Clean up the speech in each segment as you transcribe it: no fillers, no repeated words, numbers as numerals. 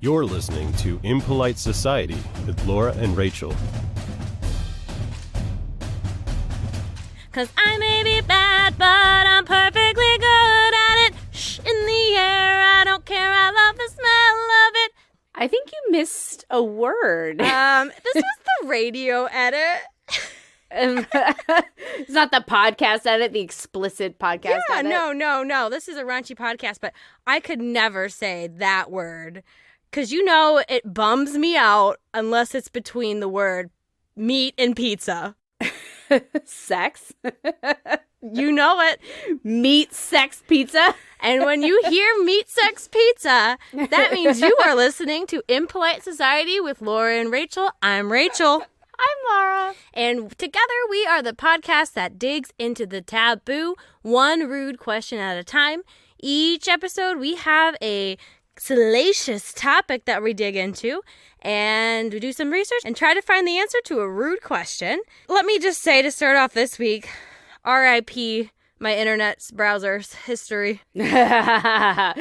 You're listening to Impolite Society with Laura and Rachel. 'Cause I may be bad, but I'm perfectly good at it. Shh, in the air, I don't care, I love the smell of it. I think you missed a word. This was the radio edit. It's not the podcast edit, the explicit podcast edit. No. This is a raunchy podcast, but I could never say that word. 'Cause you know it bums me out unless it's between the word meat and pizza. Sex. You know it. Meat, sex, pizza. And when you hear meat, sex, pizza, that means you are listening to Impolite Society with Laura and Rachel. I'm Rachel. I'm Laura. And together we are the podcast that digs into the taboo, one rude question at a time. Each episode we have a salacious topic that we dig into, and we do some research and try to find the answer to a rude question. Let me just say to start off this week, RIP my internet's browser's history. Yeah,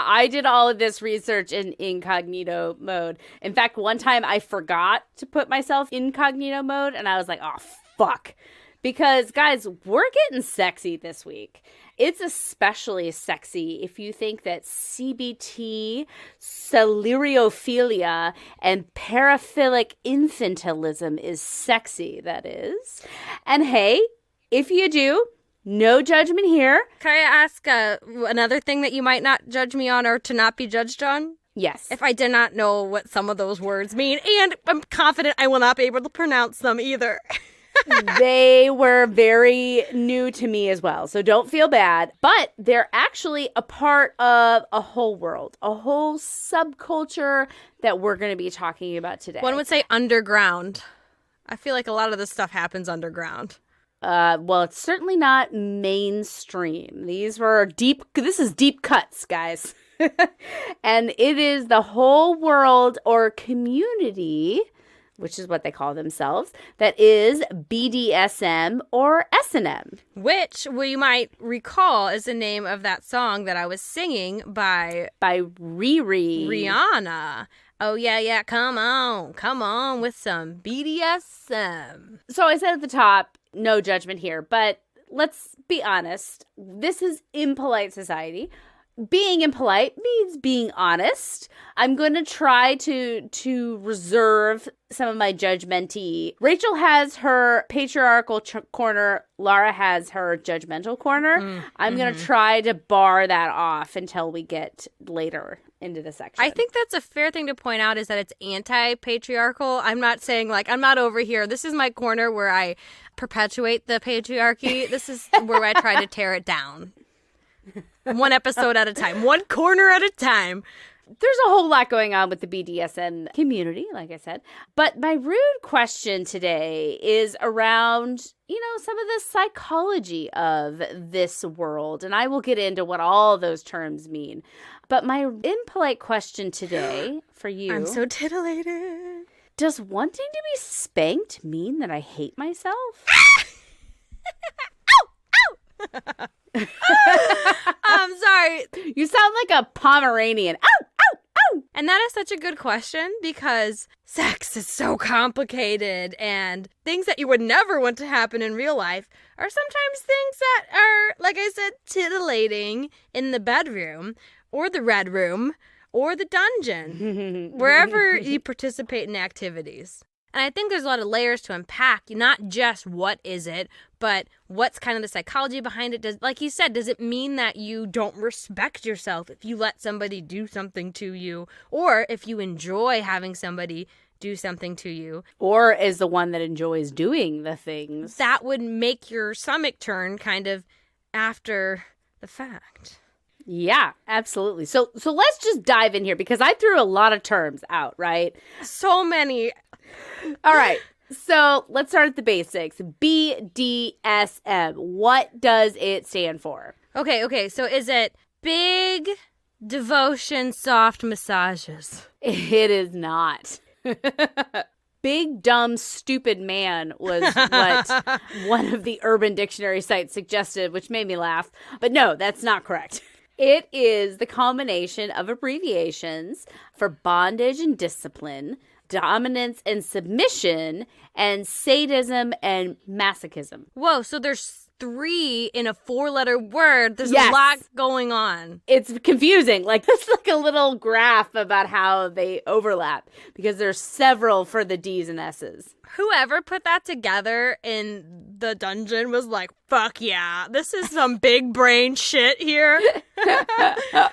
I did all of this research in incognito mode. In fact, one time I forgot to put myself in incognito mode, and I was like, oh, fuck. Because, guys, we're getting sexy this week. It's especially sexy if you think that CBT, celeriophilia, and paraphilic infantilism is sexy, that is. And hey, if you do, no judgment here. Can I ask another thing that you might not judge me on or to not be judged on? Yes. If I did not know what some of those words mean, and I'm confident I will not be able to pronounce them either. They were very new to me as well, so don't feel bad. But they're actually a part of a whole world, a whole subculture that we're going to be talking about today. One would say underground. I feel like a lot of this stuff happens underground. Well, it's certainly not mainstream. This is deep cuts, guys. And it is the whole world or community, which is what they call themselves, that is BDSM or S&M. Which we might recall is the name of that song that I was singing by Riri. Rihanna. Oh, yeah, come on with some BDSM. So I said at the top, no judgment here, but let's be honest. This is impolite society. Being impolite means being honest. I'm going to try to reserve some of my judgmenty. Rachel has her patriarchal corner. Laura has her judgmental corner. I'm going to try to bar that off until we get later into the section. I think that's a fair thing to point out is that it's anti-patriarchal. I'm not saying I'm not over here. This is my corner where I perpetuate the patriarchy. This is where I try to tear it down. One episode at a time. One corner at a time. There's a whole lot going on with the BDSM community, like I said. But my rude question today is around, some of the psychology of this world. And I will get into what all those terms mean. But my impolite question today for you. I'm so titillated. Does wanting to be spanked mean that I hate myself? Ow! I'm sorry. You sound like a Pomeranian. Ow! Ow! Ow! And that is such a good question because sex is so complicated and things that you would never want to happen in real life are sometimes things that are, like I said, titillating in the bedroom or the red room or the dungeon, wherever you participate in activities. And I think there's a lot of layers to unpack, not just what is it, but what's kind of the psychology behind it. Like you said, does it mean that you don't respect yourself if you let somebody do something to you? Or if you enjoy having somebody do something to you? Or is the one that enjoys doing the things? That would make your stomach turn kind of after the fact. Yeah, absolutely. So let's just dive in here because I threw a lot of terms out, right? So many. All right. So let's start at the basics. BDSM. What does it stand for? Okay. So is it big devotion soft massages? It is not. Big, dumb, stupid man was what one of the Urban Dictionary sites suggested, which made me laugh. But no, that's not correct. It is the combination of abbreviations for bondage and discipline, dominance and submission, and sadism and masochism. Whoa, so there's 3 in a 4-letter word. There's Yes. a lot going on. It's confusing. Like, there's like a little graph about how they overlap because there's several for the D's and S's. Whoever put that together in the dungeon was like, fuck yeah, this is some big brain shit here. You're going to add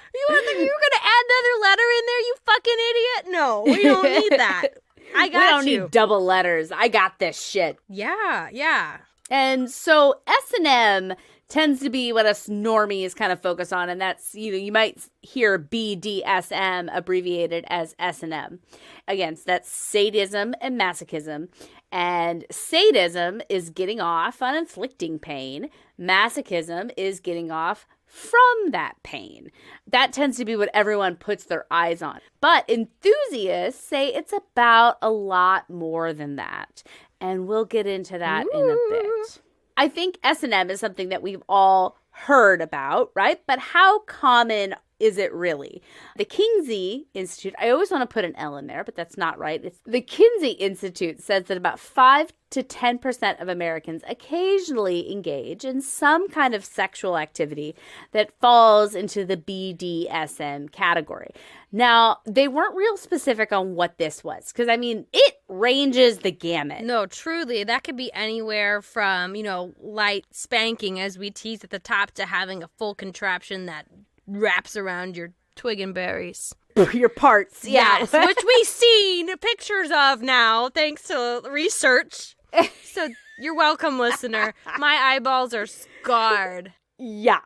another letter in there, you fucking idiot? No, we don't need that. I got you. We don't need double letters. I got this shit. Yeah. And so S&M tends to be what us normies kind of focus on, and that's, you might hear BDSM abbreviated as S&M. Again, so that's sadism and masochism. And sadism is getting off on inflicting pain. Masochism is getting off from that pain. That tends to be what everyone puts their eyes on. But enthusiasts say it's about a lot more than that. And we'll get into that in a bit. I think S&M is something that we've all heard about, right? But how common is it really? The Kinsey Institute, I always want to put an L in there, but that's not right. The Kinsey Institute says that about 5 to 10% of Americans occasionally engage in some kind of sexual activity that falls into the BDSM category. Now, they weren't real specific on what this was, because, I mean, it ranges the gamut. No, truly, that could be anywhere from, light spanking, as we tease at the top, to having a full contraption that wraps around your twig and berries. Your parts, yeah. Yes, which we've seen pictures of now, thanks to research. So you're welcome, listener. My eyeballs are scarred. Yeah.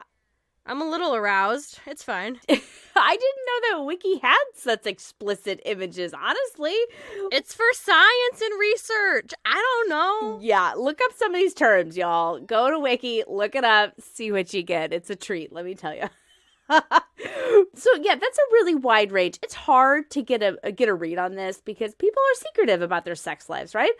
I'm a little aroused. It's fine. I didn't know that Wiki had such explicit images, honestly. It's for science and research. I don't know. Yeah, look up some of these terms, y'all. Go to Wiki, look it up, see what you get. It's a treat, let me tell you. So yeah, that's a really wide range. It's hard to get a read on this because people are secretive about their sex lives, right?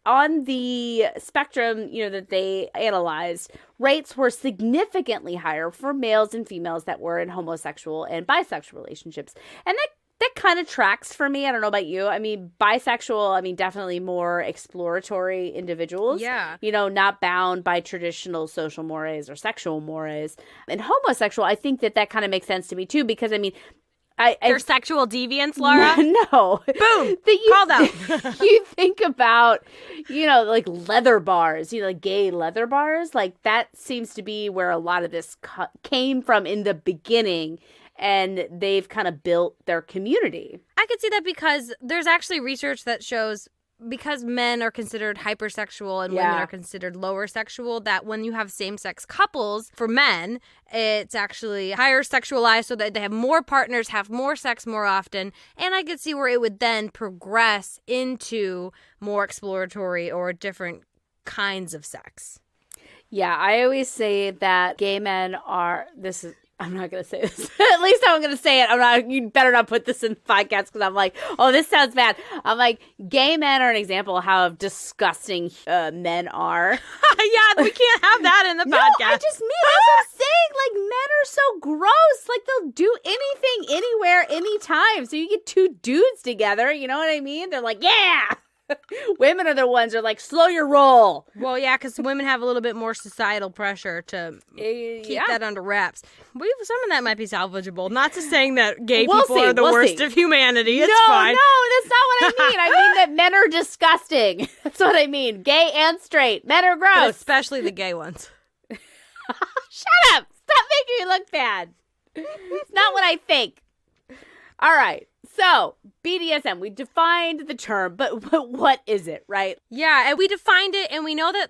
On the spectrum, that they analyzed, rates were significantly higher for males and females that were in homosexual and bisexual relationships. And that kind of tracks for me. I don't know about you. I mean, bisexual, definitely more exploratory individuals. Yeah. Not bound by traditional social mores or sexual mores. And homosexual, I think that kind of makes sense to me too, because They're sexual deviants, Laura? No. Boom. Called out. You think about, like leather bars, like gay leather bars. Like that seems to be where a lot of this came from in the beginning. And they've kind of built their community. I could see that because there's actually research that shows because men are considered hypersexual and women are considered lower sexual, that when you have same-sex couples, for men, it's actually higher sexualized so that they have more partners, have more sex more often. And I could see where it would then progress into more exploratory or different kinds of sex. Yeah, I always say that gay men are... I'm not going to say this. At least I'm going to say it. You better not put this in the podcast because I'm like, oh, this sounds bad. I'm like, gay men are an example of how disgusting men are. Yeah, we can't have that in the podcast. No, I just mean, that's what I'm saying. Like, men are so gross. Like, they'll do anything, anywhere, anytime. So you get 2 dudes together, you know what I mean? They're like, yeah! Women are the ones who are like, slow your roll. Well, yeah, because women have a little bit more societal pressure to keep that under wraps. Some of that might be salvageable. Not to saying that gay people are the worst of humanity. It's fine. No, that's not what I mean. I mean that men are disgusting. That's what I mean. Gay and straight. Men are gross. But especially the gay ones. Shut up. Stop making me look bad. It's not what I think. All right. So, BDSM, we defined the term, but what is it, right? Yeah, and we defined it, and we know that,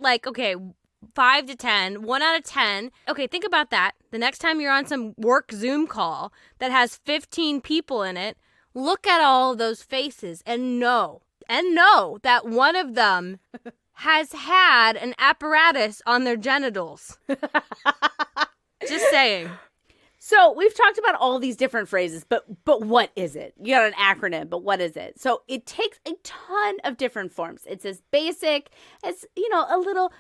5 to 10, 1 out of 10. Okay, think about that. The next time you're on some work Zoom call that has 15 people in it, look at all of those faces and know that one of them has had an apparatus on their genitals. Just saying. So we've talked about all these different phrases, but what is it? You got an acronym, but what is it? So it takes a ton of different forms. It's as basic as, a little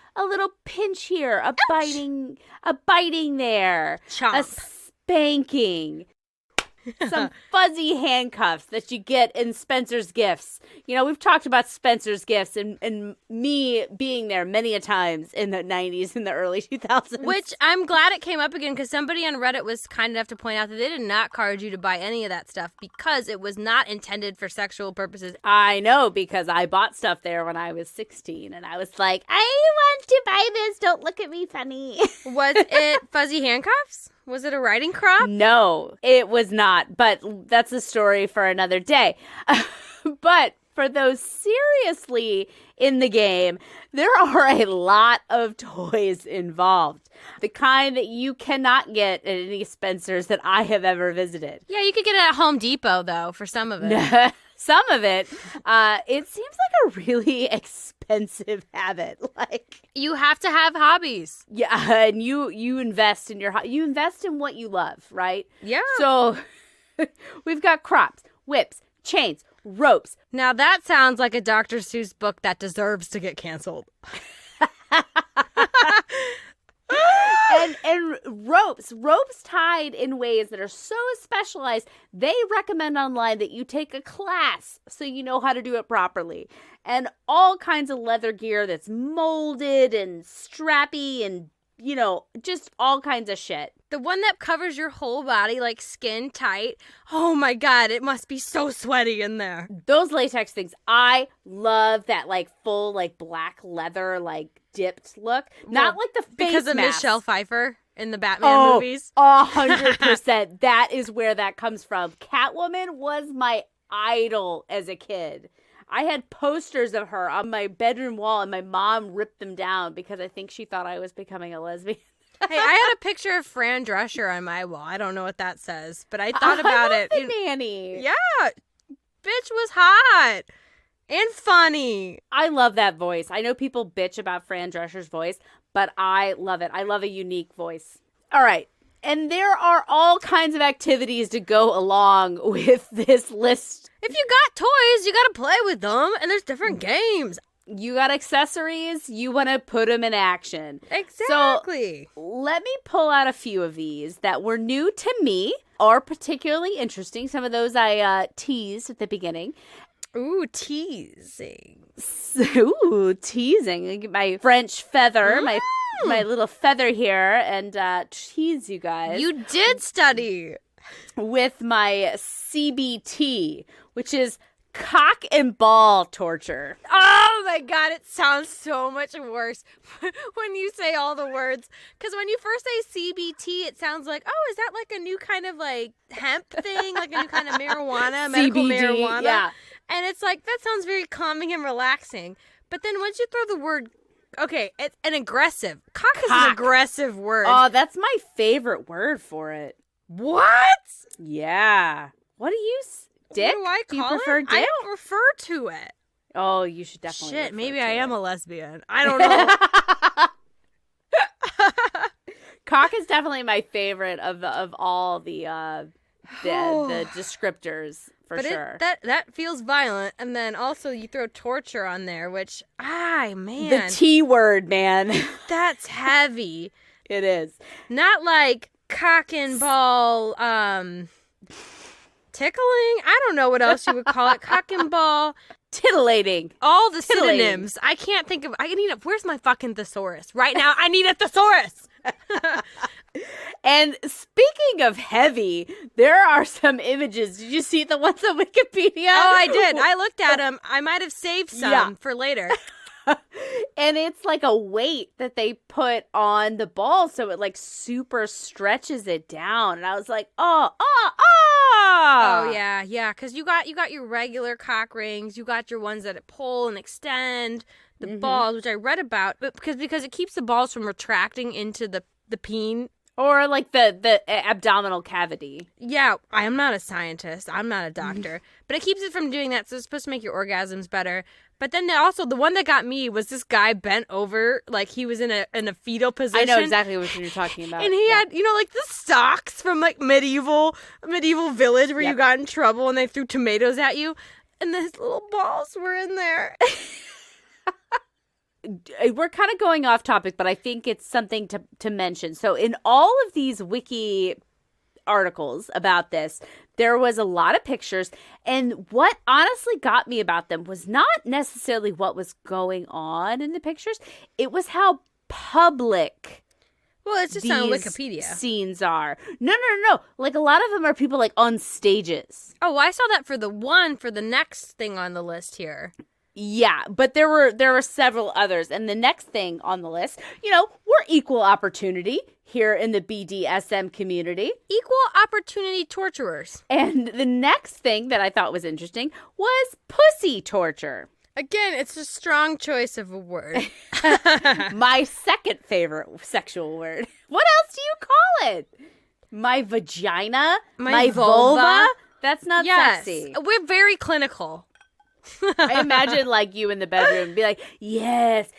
pinch here, a biting there, chomp. spanking, some fuzzy handcuffs that you get in Spencer's Gifts. You know, we've talked about Spencer's Gifts and me being there many a times in the 90s and the early 2000s. Which I'm glad it came up again because somebody on Reddit was kind enough to point out that they did not encourage you to buy any of that stuff because it was not intended for sexual purposes. I know, because I bought stuff there when I was 16 and I was like, I want to buy this. Don't look at me funny. Was it fuzzy handcuffs? Was it a riding crop? No, it was not. But that's a story for another day. But for those seriously in the game, there are a lot of toys involved. The kind that you cannot get at any Spencer's that I have ever visited. Yeah, you could get it at Home Depot, though, for some of it. Some of it. It seems like a really expensive habit. Like, you have to have hobbies. yeah, and you invest in you invest in what you love, right? Yeah. So we've got crops, whips, chains, ropes. Now that sounds like a Dr. Seuss book that deserves to get canceled. And ropes tied in ways that are so specialized. They recommend online that you take a class so you know how to do it properly. And all kinds of leather gear that's molded and strappy and, you know, just all kinds of shit. The one that covers your whole body, like skin tight. Oh my God, it must be so sweaty in there. Those latex things, I love that, like, full, like, black leather, like, dipped look. Not like the face because of mask. Michelle Pfeiffer in the Batman movies. 100%. That is where that comes from. Catwoman was my idol as a kid. I had posters of her on my bedroom wall, and my mom ripped them down because I think she thought I was becoming a lesbian. Hey, I had a picture of Fran Drescher on my wall. I don't know what that says, but I thought about it. The nanny. Yeah, bitch was hot and funny. I love that voice. I know people bitch about Fran Drescher's voice, but I love it. I love a unique voice. All right. And there are all kinds of activities to go along with this list. If you got toys, you got to play with them, and there's different games. You got accessories, you want to put them in action. Exactly. So let me pull out a few of these that were new to me or particularly interesting. Some of those I teased at the beginning. Ooh, teasing. Ooh, teasing. My French feather, my little feather here, and tease you guys. You did study. With my CBT, which is cock and ball torture. Oh my God, it sounds so much worse when you say all the words. Because when you first say CBT, it sounds like, oh, is that like a new kind of like hemp thing? Like a new kind of marijuana, medical CBD, marijuana? Yeah. And it's like, that sounds very calming and relaxing. But then once you throw the word, okay, it's an aggressive. Cock is an aggressive word. Oh, that's my favorite word for it. What? Yeah. What do you... Dick? What do I call you prefer it? dick? I don't refer to it. Oh, you should definitely. Shit, maybe I it. am a lesbian. I don't know. Cock is definitely my favorite of all the descriptors for sure. That feels violent, and then also you throw torture on there, which man, the T word, man. That's heavy. It is not like cock and ball. Tickling? I don't know what else you would call it. Cock and ball. Titillating. All the synonyms. I can't think of... Where's my fucking thesaurus? Right now, I need a thesaurus! And speaking of heavy, there are some images. Did you see the ones on Wikipedia? Oh, I did. I looked at them. I might have saved some for later. And it's like a weight that they put on the ball, so it like super stretches it down. And I was like, oh, yeah. Because you got your regular cock rings, you got your ones that pull and extend the balls, which I read about, but because it keeps the balls from retracting into the peen. Or like the abdominal cavity. Yeah, I am not a scientist. I'm not a doctor. But it keeps it from doing that, so it's supposed to make your orgasms better. But then also, the one that got me was this guy bent over, like he was in a fetal position. I know exactly what you're talking about. And he had, like the stocks from like medieval village where you got in trouble and they threw tomatoes at you. And his little balls were in there. We're kind of going off topic, but I think it's something to mention. So in all of these wiki articles about this. There was a lot of pictures, and what honestly got me about them was not necessarily what was going on in the pictures. It was how public it's just on Wikipedia. Scenes are. No. Like, a lot of them are people, like, on stages. Oh, I saw that for the next thing on the list here. Yeah, but there were several others. And the next thing on the list, we're equal opportunity here in the BDSM community. Equal opportunity torturers. And the next thing that I thought was interesting was pussy torture. Again, it's a strong choice of a word. My second favorite sexual word. What else do you call it? My vagina? My vulva? That's not sexy. We're very clinical. I imagine, like, you in the bedroom be like, yes,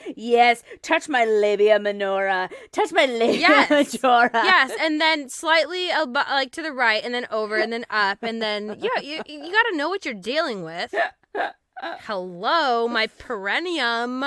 touch my labia minora, touch my labia majora. Yes, and then slightly, like, to the right, and then over, and then up, and then, you got to know what you're dealing with. Hello, my perineum.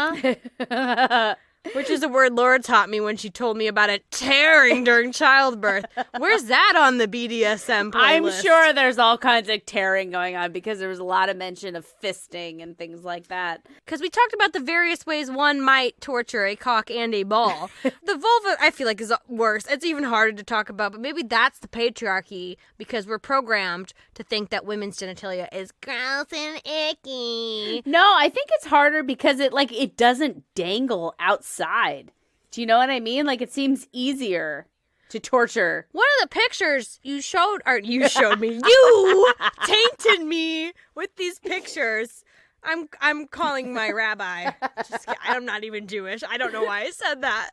Which is a word Laura taught me when she told me about it tearing during childbirth. Where's that on the BDSM playlist? I'm sure there's all kinds of tearing going on because there was a lot of mention of fisting and things like that. Because we talked about the various ways one might torture a cock and a ball. The vulva, I feel like, is worse. It's even harder to talk about, but maybe that's the patriarchy because we're programmed to think that women's genitalia is gross and icky. No, I think it's harder because it doesn't dangle outside. Do you know what I mean? Like, it seems easier to torture. One of the pictures you showed me. You tainted me with these pictures. I'm calling my rabbi. I'm not even Jewish. I don't know why I said that.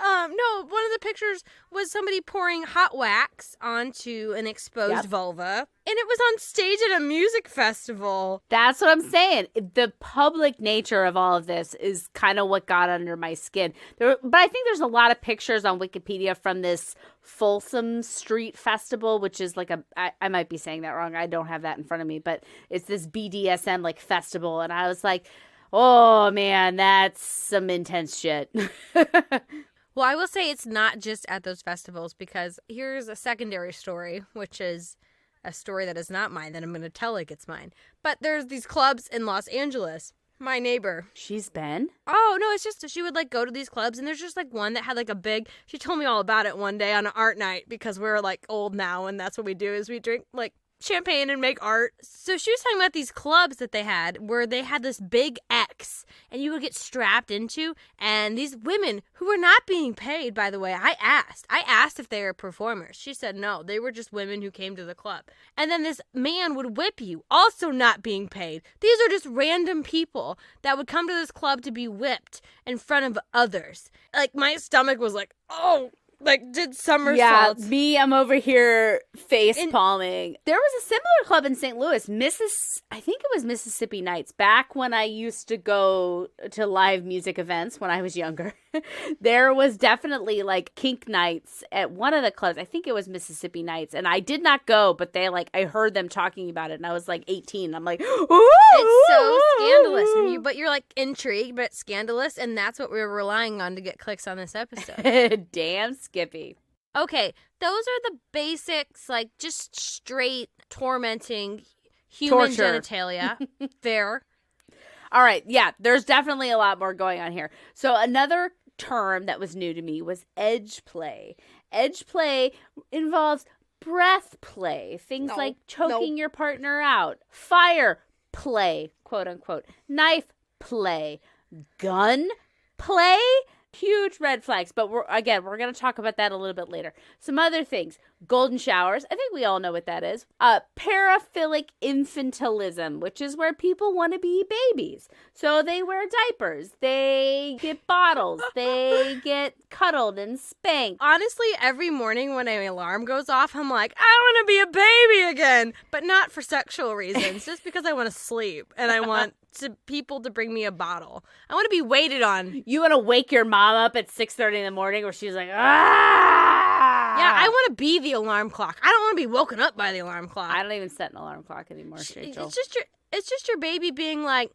No, one of the pictures was somebody pouring hot wax onto an exposed vulva. And it was on stage at a music festival. That's what I'm saying. The public nature of all of this is kind of what got under my skin. But I think there's a lot of pictures on Wikipedia from this Folsom Street Festival, which is like I might be saying that wrong. I don't have that in front of me. But it's this BDSM like festival. And I was like, oh, man, that's some intense shit. Well, I will say it's not just at those festivals because here's a secondary story, which is a story that is not mine that I'm going to tell like it's mine. But there's these clubs in Los Angeles. My neighbor. She's been? Oh, no, it's just she would like go to these clubs and there's just like one that had like a big, she told me all about it one day on an art night because we're like old now and that's what we do is we drink like champagne and make art. So she was talking about these clubs that they had where they had this big X and you would get strapped into, and these women who were not being paid, by the way, I asked if they were performers. She said no, they were just women who came to the club. And then this man would whip you, also not being paid. These are just random people that would come to this club to be whipped in front of others. Like my stomach was like, oh, like did somersaults. Yeah, I'm over here face palming. There was a similar club in St. Louis, I think it was Mississippi Nights, back when I used to go to live music events when I was younger. There was definitely like kink nights at one of the clubs. I think it was Mississippi Nights, and I did not go, but I heard them talking about it, and I was like 18. I'm like, ooh, it's so scandalous, but you're like intrigued, but scandalous, and that's what we're relying on to get clicks on this episode. Damn Skippy. Okay, those are the basics, like just straight tormenting human genitalia. Fair. All right, yeah, there's definitely a lot more going on here. So another term that was new to me was edge play. Edge play involves breath play, things like choking your partner out, fire play, quote unquote, knife play, gun play. Huge red flags, but we're going to talk about that a little bit later. Some other things. Golden showers. I think we all know what that is. Paraphilic infantilism, which is where people want to be babies. So they wear diapers. They get bottles. They get cuddled and spanked. Honestly, every morning when an alarm goes off, I'm like, I want to be a baby again. But not for sexual reasons. Just because I want to sleep and I want people to bring me a bottle. I want to be waited on. You want to wake your mom up at 6:30 in the morning where she's like, ah! Yeah, I want to be the alarm clock. I don't want to be woken up by the alarm clock. I don't even set an alarm clock anymore, Rachel. It's just your baby being like,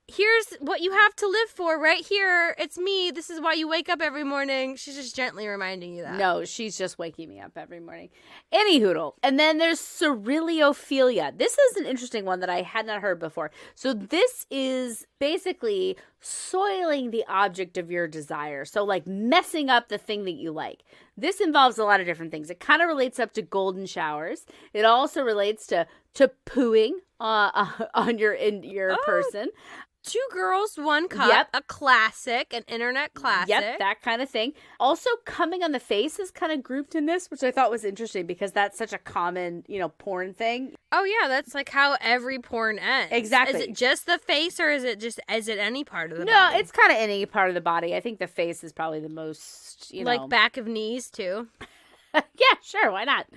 here's what you have to live for right here. It's me. This is why you wake up every morning. She's just gently reminding you that. No, she's just waking me up every morning. Any hoodle. And then there's cerealiophilia. This is an interesting one that I had not heard before. So this is basically soiling the object of your desire. So like messing up the thing that you like. This involves a lot of different things. It kind of relates up to golden showers. It also relates to pooing on your person. Two Girls, One Cup, Yep. a classic, an internet classic. Yep, that kind of thing. Also, coming on the face is kind of grouped in this, which I thought was interesting because that's such a common, porn thing. Oh yeah, that's like how every porn ends. Exactly. Is it just the face, or is it any part of the No, body? it's kind of any part of the body. I think the face is probably the most, like back of knees too. Yeah, sure, why not?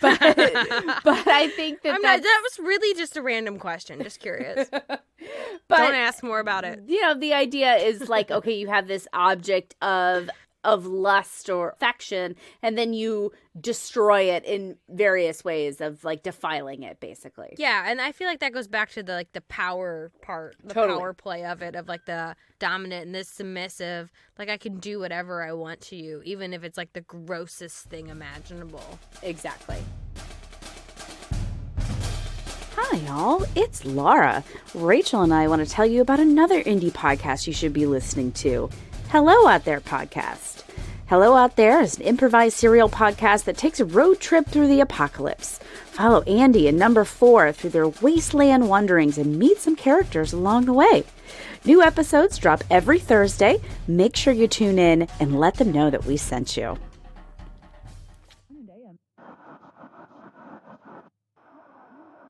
But I think that was really just a random question. Just curious. But Don't ask more about it. The idea is like, okay, you have this object of lust or affection, and then you destroy it in various ways of like defiling it, basically. Yeah, and I feel like that goes back to the power part, the power play of it, of like the dominant and this submissive. Like I can do whatever I want to you, even if it's like the grossest thing imaginable. Exactly. Hi, y'all. It's Laura. Rachel and I want to tell you about another indie podcast you should be listening to. Hello Out There podcast. Hello Out There is an improvised serial podcast that takes a road trip through the apocalypse. Follow Andy and Number 4 through their wasteland wanderings and meet some characters along the way. New episodes drop every Thursday. Make sure you tune in and let them know that we sent you.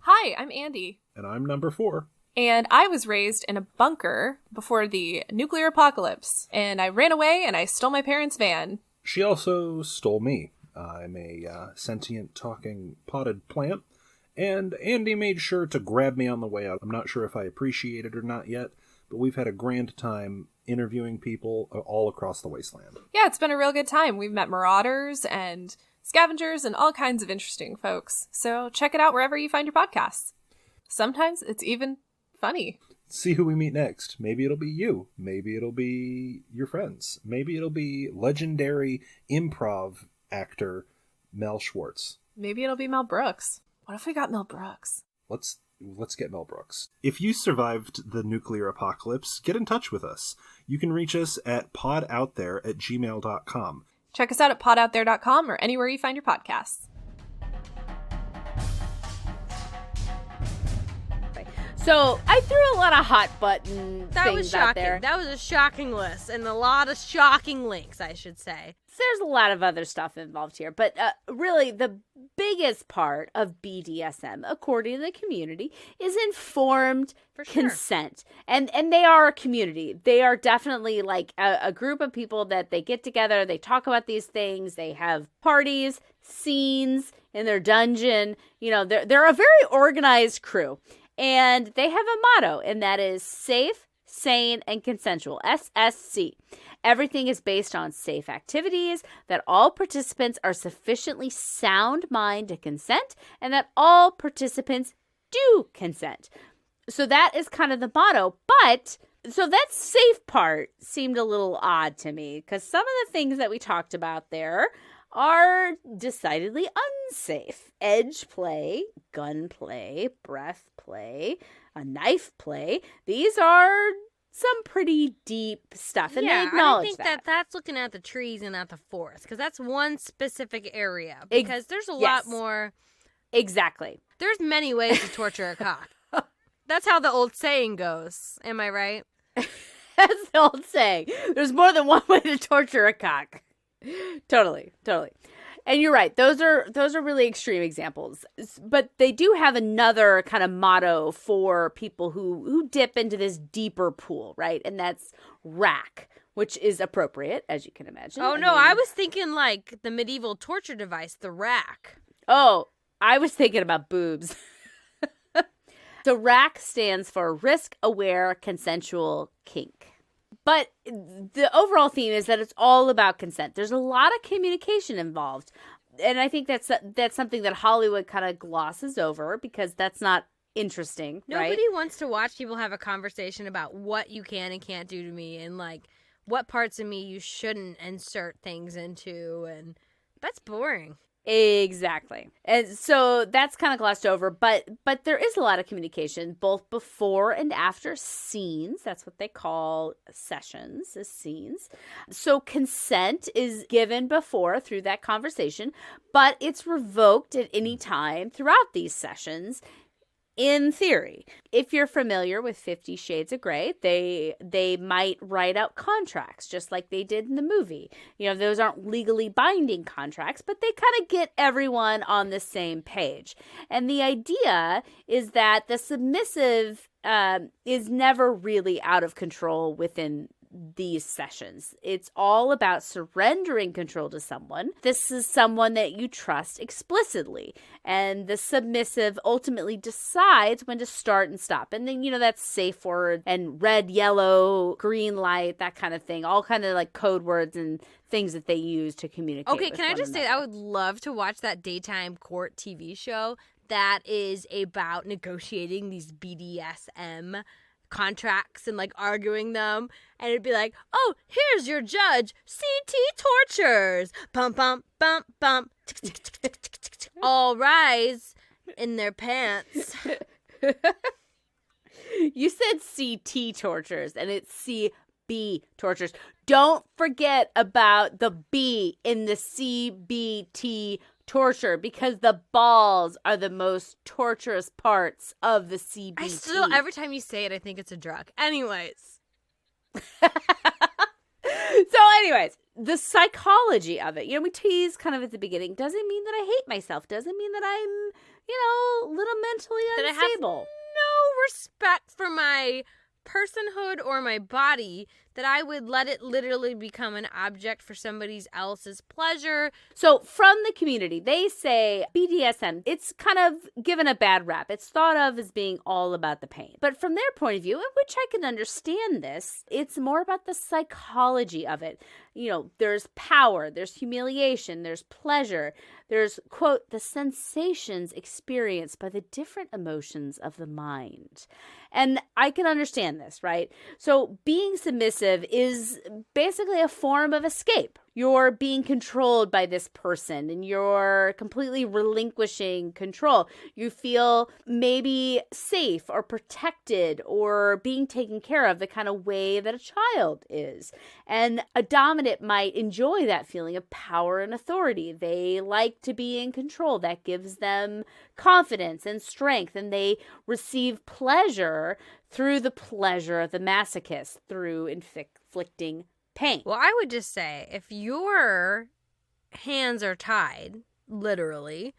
Hi, I'm Andy. And I'm Number 4. And I was raised in a bunker before the nuclear apocalypse. And I ran away and I stole my parents' van. She also stole me. I'm a sentient, talking, potted plant. And Andy made sure to grab me on the way out. I'm not sure if I appreciate it or not yet, but we've had a grand time interviewing people all across the wasteland. Yeah, it's been a real good time. We've met marauders and scavengers and all kinds of interesting folks. So check it out wherever you find your podcasts. Sometimes it's even funny. See who we meet next. Maybe it'll be you. Maybe it'll be your friends. Maybe it'll be legendary improv actor Mel Schwartz. Maybe it'll be Mel Brooks. What if we got Mel Brooks? Let's get Mel Brooks. If you survived the nuclear apocalypse, get in touch with us. You can reach us at podouthere@gmail.com. Check us out at podouthere.com or anywhere you find your podcasts. So I threw a lot of hot button That things was shocking. out there. That was a shocking list and a lot of shocking links, I should say. There's a lot of other stuff involved here, but really the biggest part of BDSM, according to the community, is informed consent. And they are a community. They are definitely like a group of people that they get together, they talk about these things, they have parties, scenes in their dungeon. They're a very organized crew. And they have a motto, and that is safe, sane, and consensual, SSC. Everything is based on safe activities, that all participants are sufficiently sound mind to consent, and that all participants do consent. So that is kind of the motto, but so that safe part seemed a little odd to me, because some of the things that we talked about there are decidedly unsafe. Edge play, gun play, breath play, a knife play. These are some pretty deep stuff, and they acknowledge I think that's looking at the trees and not the forest, because that's one specific area. Because there's a lot more. Exactly. There's many ways to torture a cock. That's how the old saying goes. Am I right? That's the old saying. There's more than one way to torture a cock. Totally. And you're right. Those are really extreme examples. But they do have another kind of motto for people who dip into this deeper pool, right? And that's rack, which is appropriate, as you can imagine. Oh, no. I was thinking like the medieval torture device, the rack. Oh, I was thinking about boobs. So rack stands for risk-aware consensual kink. But the overall theme is that it's all about consent. There's a lot of communication involved. And I think that's something that Hollywood kind of glosses over, because that's not interesting, Nobody right? wants to watch people have a conversation about what you can and can't do to me and like what parts of me you shouldn't insert things into, and that's boring. Exactly. And so that's kind of glossed over, but there is a lot of communication both before and after scenes. That's what they call sessions, is scenes. So consent is given before through that conversation, but it's revoked at any time throughout these sessions. In theory, if you're familiar with 50 Shades of Grey, they might write out contracts just like they did in the movie. You know, those aren't legally binding contracts, but they kind of get everyone on the same page. And the idea is that the submissive is never really out of control within these sessions. It's all about surrendering control to someone. This is someone that you trust explicitly. And the submissive ultimately decides when to start and stop. And then, you know, that's safe word and red, yellow, green light, that kind of thing. All kind of like code words and things that they use to communicate. Okay, can I just say, I would love to watch that daytime court TV show that is about negotiating these BDSM contracts and like arguing them, and it'd be like, oh, here's your judge, CT tortures, bump bump bump bump, all rise in their pants. You said CT tortures and it's CB tortures. Don't forget about the B in the CBT torture, because the balls are the most torturous parts of the CBT. I still, every time you say it, I think it's a drug. Anyways. So anyways, the psychology of it, you know, we tease kind of at the beginning, doesn't mean that I hate myself, doesn't mean that I'm, you know, a little mentally That unstable. I have no respect for my personhood or my body, that I would let it literally become an object for somebody else's pleasure. So from the community, they say BDSM, it's kind of given a bad rap. It's thought of as being all about the pain. But from their point of view, in which I can understand this, it's more about the psychology of it. You know, there's power, there's humiliation, there's pleasure, there's, quote, the sensations experienced by the different emotions of the mind. And I can understand this, right? So being submissive is basically a form of escape. You're being controlled by this person and you're completely relinquishing control. You feel maybe safe or protected or being taken care of the kind of way that a child is. And a dominant might enjoy that feeling of power and authority. They like to be in control. That gives them confidence and strength, and they receive pleasure through the pleasure of the masochist, through inflicting pain. Well, I would just say, if your hands are tied, literally,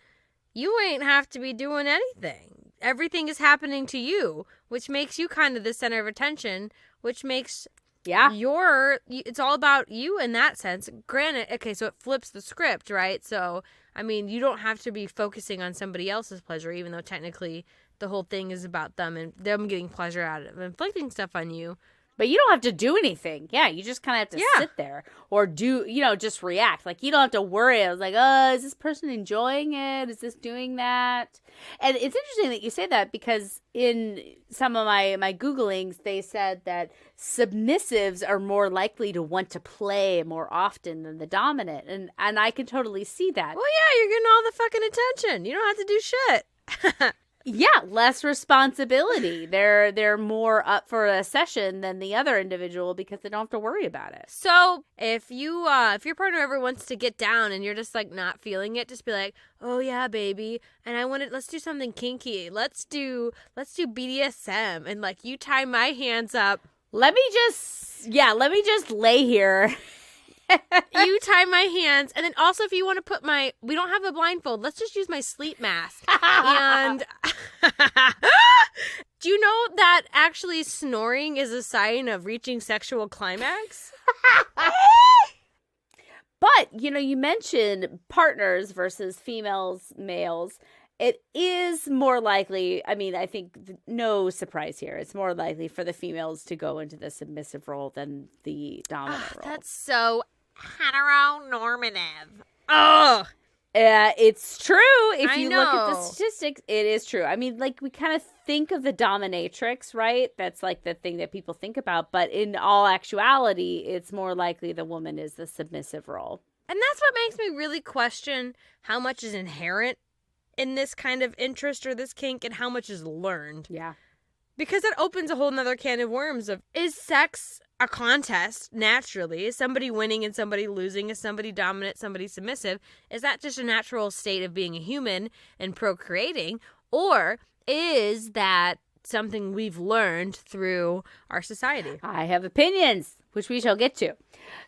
you ain't have to be doing anything. Everything is happening to you, which makes you kind of the center of attention, which makes it's all about you in that sense. Granted, okay, so it flips the script, right? So, I mean, you don't have to be focusing on somebody else's pleasure, even though technically the whole thing is about them and them getting pleasure out of inflicting stuff on you. But you don't have to do anything. Yeah, you just kind of have to sit there or just react. Like, you don't have to worry. I was like, oh, is this person enjoying it? Is this doing that? And it's interesting that you say that, because in some of my Googlings, they said that submissives are more likely to want to play more often than the dominant. And I can totally see that. Well, yeah, you're getting all the fucking attention. You don't have to do shit. Yeah, less responsibility. They're more up for a session than the other individual because they don't have to worry about it. So if your partner ever wants to get down and you're just like not feeling it, just be like, oh yeah, baby, and let's do something kinky. Let's do BDSM, and like you tie my hands up. Let me just lay here. You tie my hands, and then also if you want to put we don't have a blindfold, let's just use my sleep mask. And do you know that actually snoring is a sign of reaching sexual climax? But, you mentioned partners versus females, males. It is more likely, I think no surprise here, it's more likely for the females to go into the submissive role than the dominant role. That's so heteronormative. Ugh. It's true. If I you look at the know. statistics, it is true. I mean, like, we kind of think of the dominatrix, right? That's like the thing that people think about. But in all actuality, it's more likely the woman is the submissive role. And that's what makes me really question how much is inherent in this kind of interest or this kink and how much is learned. Yeah. Because that opens a whole nother can of worms of, is sex a contest naturally? Is somebody winning and somebody losing? Is somebody dominant, somebody submissive? Is that just a natural state of being a human and procreating? Or is that something we've learned through our society? I have opinions, which we shall get to.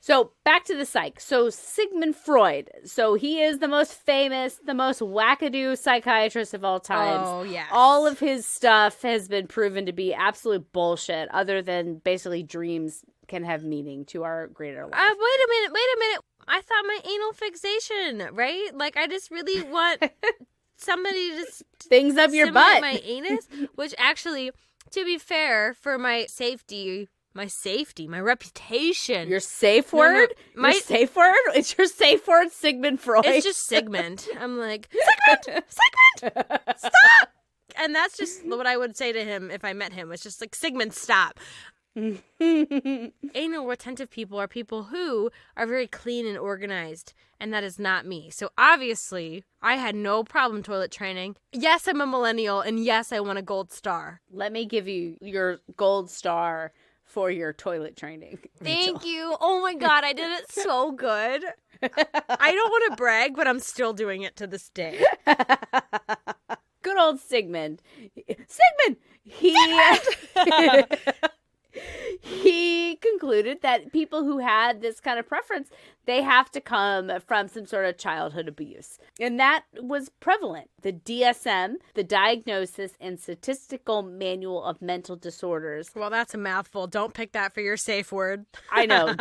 So back to the psych. So Sigmund Freud. So he is the most famous, the most wackadoo psychiatrist of all times. Oh, yes. All of his stuff has been proven to be absolute bullshit, other than basically dreams can have meaning to our greater life. Wait a minute. I thought my anal fixation, right? Like, I just really want somebody to Things up your stimulate butt. my anus, which actually, to be fair, for my safety, my reputation. Your safe No, word? my- Your safe word? It's your safe word, Sigmund Freud. It's just Sigmund. I'm like, Sigmund, stop! And that's just what I would say to him if I met him. It's just like, Sigmund, stop. Anal retentive people are people who are very clean and organized, and that is not me. So obviously, I had no problem toilet training. Yes, I'm a millennial, and yes, I want a gold star. Let me give you your gold star for your toilet training. Thank you. Oh my God, I did it so good. I don't want to brag, but I'm still doing it to this day. Good old Sigmund. Sigmund! He concluded that people who had this kind of preference, they have to come from some sort of childhood abuse. And that was prevalent. The DSM, the Diagnosis and Statistical Manual of Mental Disorders. Well, that's a mouthful. Don't pick that for your safe word. I know.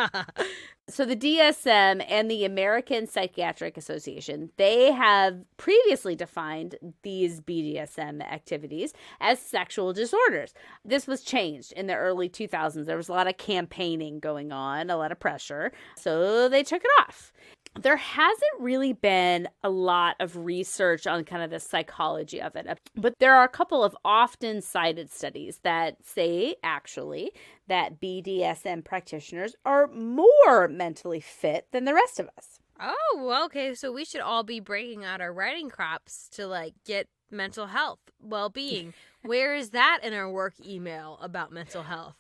So the DSM and the American Psychiatric Association, they have previously defined these BDSM activities as sexual disorders. This was changed in the early 2000s. There was a lot of campaigning going on, a lot of pressure. So they took it off. There hasn't really been a lot of research on kind of the psychology of it, but there are a couple of often cited studies that say actually that BDSM practitioners are more mentally fit than the rest of us. Oh, well, okay. So we should all be breaking out our writing crops to like get mental health, well-being. Where is that in our work email about mental health?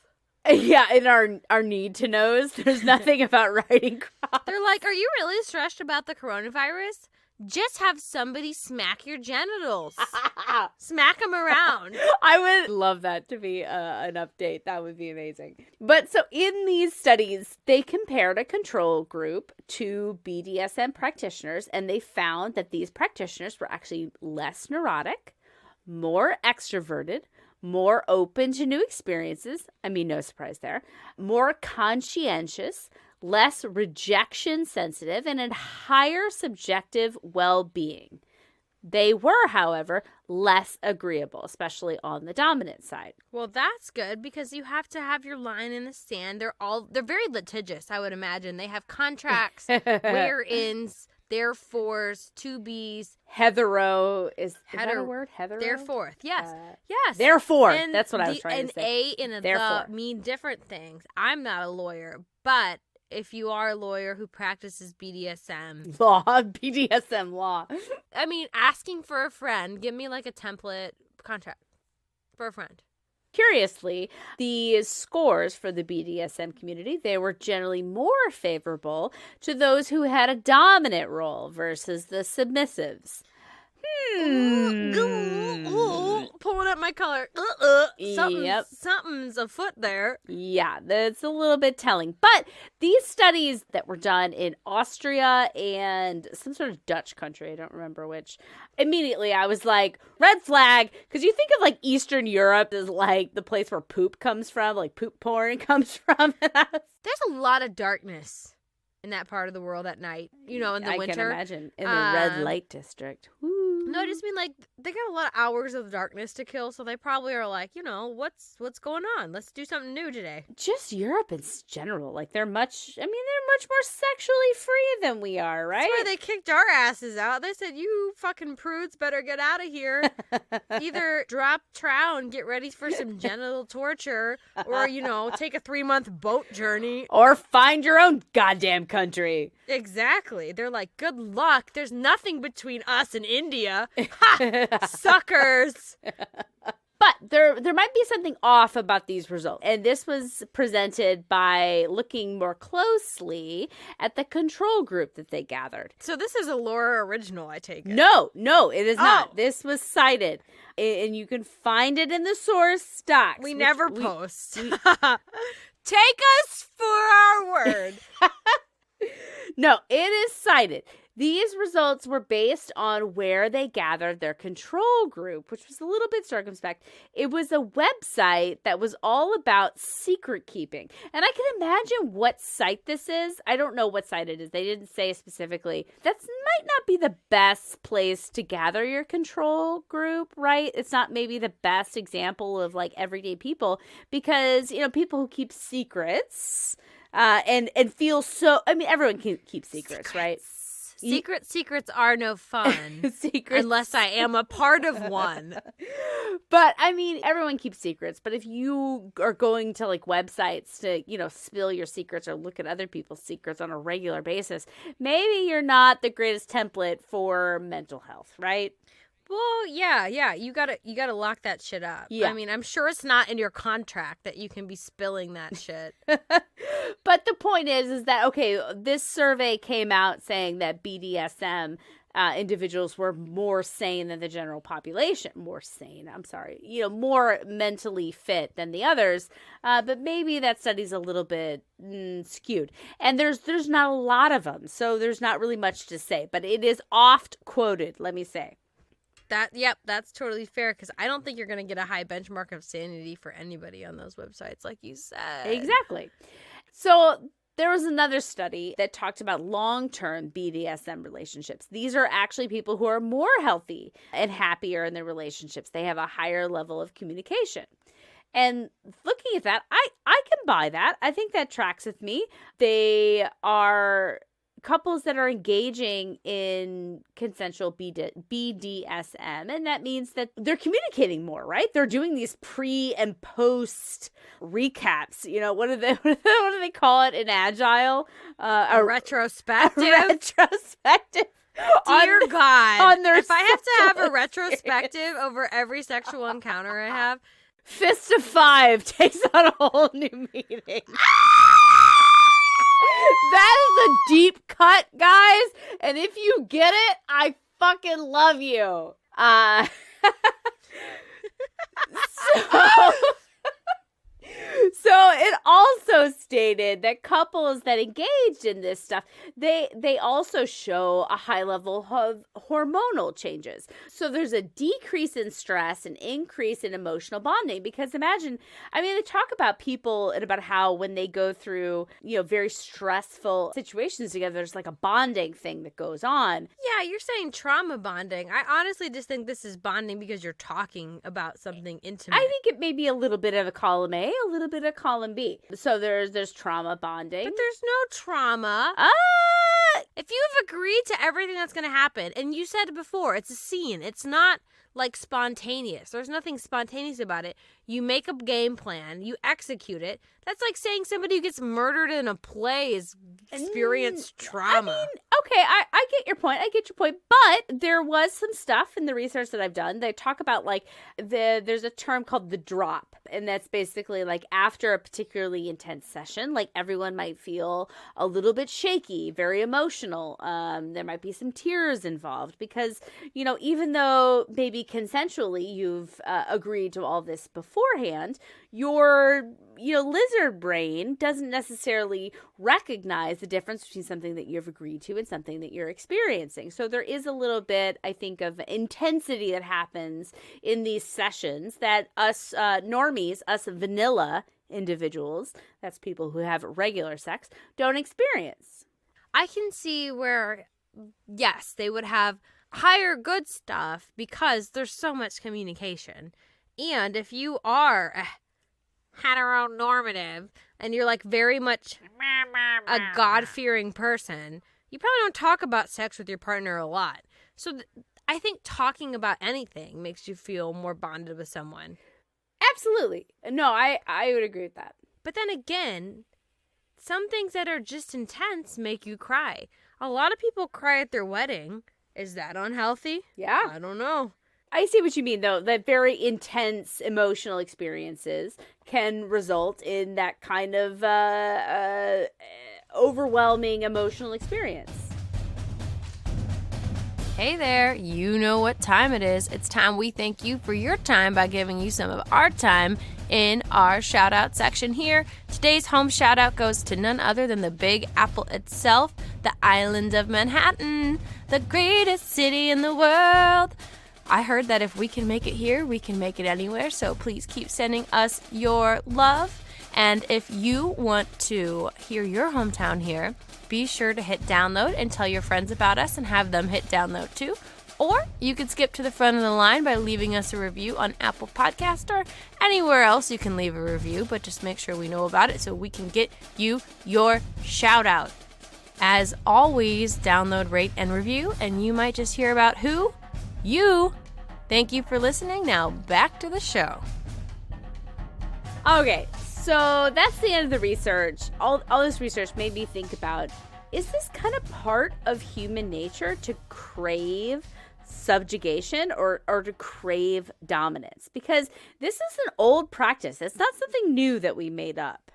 Yeah, in our need to knows, there's nothing about writing crops. They're like, are you really stressed about the coronavirus? Just have somebody smack your genitals. Smack them around. I would love that to be an update. That would be amazing. But so in these studies, they compared a control group to BDSM practitioners, and they found that these practitioners were actually less neurotic, more extroverted, more open to new experiences. I mean, no surprise there. More conscientious, less rejection sensitive, and had higher subjective well-being. They were, however, less agreeable, especially on the dominant side. Well, that's good because you have to have your line in the sand. They're very litigious, I would imagine. They have contracts, where-ins, therefores, to be's. Hetero is that a word? Hetero? Therefore, yes. Yes. Therefore. And That's what I was trying to say. An A and a Therefore. the mean different things. I'm not a lawyer, but if you are a lawyer who practices BDSM. Law, BDSM law. I mean, asking for a friend, give me like a template contract for a friend. Curiously, the scores for the BDSM community, they were generally more favorable to those who had a dominant role versus the submissives. Pulling up my collar. Something's afoot there. Yeah, that's a little bit telling. But these studies that were done in Austria and some sort of Dutch country, I don't remember which, immediately I was like, red flag. Because you think of like Eastern Europe as like the place where poop comes from, like poop porn comes from. There's a lot of darkness in that part of the world at night, in the winter. I can imagine. In the red light district. Woo. No, I just mean like they got a lot of hours of darkness to kill, so they probably are like, what's going on? Let's do something new today. Just Europe in general, like they're much more sexually free than we are, right? That's why they kicked our asses out. They said, you fucking prudes better get out of here. Either drop trow and get ready for some genital torture, or, take a 3-month boat journey. Or find your own goddamn country. Exactly. They're like, good luck. There's nothing between us and India. Ha! Suckers. But there might be something off about these results. And this was presented by looking more closely at the control group that they gathered. So this is a Laura original, I take it. No, it is not. Oh. This was cited. And you can find it in the source docs. We never post. Take us for our word. No, it is cited. These results were based on where they gathered their control group, which was a little bit circumspect. It was a website that was all about secret keeping. And I can imagine what site this is. I don't know what site it is. They didn't say specifically. That might not be the best place to gather your control group, right? It's not maybe the best example of like everyday people because, people who keep secrets and feel so, everyone can keep secrets, right? Secrets are no fun. Unless I am a part of one. But everyone keeps secrets. But if you are going to like websites to, spill your secrets or look at other people's secrets on a regular basis, maybe you're not the greatest template for mental health, right? Well, yeah. You gotta lock that shit up. Yeah. I'm sure it's not in your contract that you can be spilling that shit. But the point is that, okay, this survey came out saying that BDSM individuals were more sane than the general population. More mentally fit than the others. But maybe that study's a little bit skewed. And there's not a lot of them, so there's not really much to say. But it is oft quoted, let me say. That's totally fair because I don't think you're going to get a high benchmark of sanity for anybody on those websites, like you said. Exactly. So there was another study that talked about long-term BDSM relationships. These are actually people who are more healthy and happier in their relationships. They have a higher level of communication. And looking at that, I can buy that. I think that tracks with me. They are couples that are engaging in consensual BDSM, and that means that they're communicating more, right? They're doing these pre and post recaps. What do they call it in Agile? A retrospective. Dear God, if I have to have a retrospective over every sexual encounter I have, Fist of 5 takes on a whole new meaning. That is a deep cut, guys. And if you get it, I fucking love you. So it also stated that couples that engaged in this stuff, they also show a high level of hormonal changes. So there's a decrease in stress and increase in emotional bonding because imagine, they talk about people and about how when they go through, very stressful situations together, there's like a bonding thing that goes on. Yeah, you're saying trauma bonding. I honestly just think this is bonding because you're talking about something intimate. I think it may be a little bit of a column A, a little bit of column B. So there's trauma bonding. But there's no trauma. If you've agreed to everything that's going to happen, and you said before, it's a scene. It's not like spontaneous. There's nothing spontaneous about it. You make a game plan. You execute it. That's like saying somebody who gets murdered in a play has experienced trauma. Okay, I get your point. But there was some stuff in the research that I've done. They talk about there's a term called the drop. And that's basically like after a particularly intense session, like everyone might feel a little bit shaky, very emotional. There might be some tears involved because, even though maybe consensually you've agreed to all this beforehand, your lizard brain doesn't necessarily recognize the difference between something that you've agreed to and something that you're experiencing. So there is a little bit, I think, of intensity that happens in these sessions that us normies, us vanilla individuals, that's people who have regular sex, don't experience. I can see where, yes, they would have higher good stuff because there's so much communication. And if you are heteronormative and you're like very much a God-fearing person, you probably don't talk about sex with your partner a lot. So I think talking about anything makes you feel more bonded with someone. Absolutely. No, I would agree with that. But then again, some things that are just intense make you cry. A lot of people cry at their wedding. Is that unhealthy? Yeah. I don't know. I see what you mean, though, that very intense emotional experiences can result in that kind of overwhelming emotional experience. Hey there, you know what time it is. It's time we thank you for your time by giving you some of our time in our shout out section here. Today's home shout out goes to none other than the Big Apple itself, the island of Manhattan, the greatest city in the world. I heard that if we can make it here, we can make it anywhere, so please keep sending us your love. And if you want to hear your hometown here, be sure to hit download and tell your friends about us and have them hit download too. Or you could skip to the front of the line by leaving us a review on Apple Podcast or anywhere else you can leave a review, but just make sure we know about it so we can get you your shout out. As always, download, rate, and review, and you might just hear about who? You. Thank you for listening. Now back to the show. Okay, so that's the end of the research. All this research made me think about, is this kind of part of human nature to crave subjugation or to crave dominance? Because this is an old practice. It's not something new that we made up.